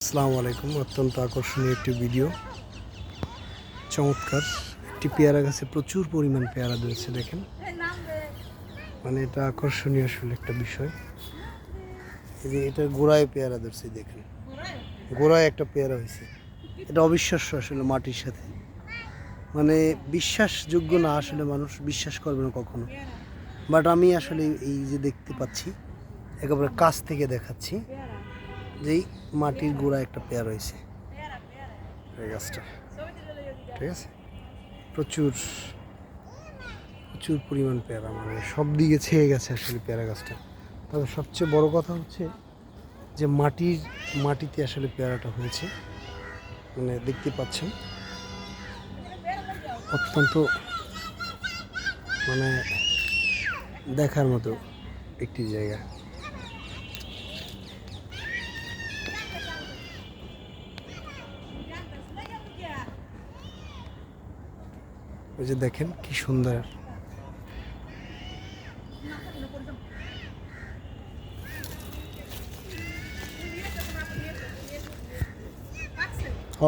আসসালামু আলাইকুম। অত্যন্ত আকর্ষণীয় একটি ভিডিও। চমৎকার একটি পেয়ারা গাছে প্রচুর পরিমাণ পেয়ারা ধরেছে, দেখেন। মানে এটা আকর্ষণীয় আসলে একটা বিষয়। এই যে এটার গোড়ায় পেয়ারা ধরছে, দেখেন, গোড়ায় একটা পেয়ারা হয়েছে। এটা অবিশ্বাস্য আসলে, মাটির সাথে মানে বিশ্বাসযোগ্য না, আসলে মানুষ বিশ্বাস করবে না কখনো। বাট আমি আসলে এই যে দেখতে পাচ্ছি, একেবারে কাছ থেকে দেখাচ্ছি যে এই মাটির গোড়ায় একটা পেয়ারা হয়েছে এই গাছটা, ঠিক আছে। প্রচুর প্রচুর পরিমাণ পেয়ারা, মানে সব দিকে ছেয়ে গেছে আসলে পেয়ারা গাছটা। তবে সবচেয়ে বড় কথা হচ্ছে যে মাটিতে আসলে পেয়ারাটা হয়েছে, মানে দেখতে পাচ্ছেন, অত্যন্ত মানে দেখার মতো একটি জায়গা। ওই যে দেখেন কি সুন্দর। হ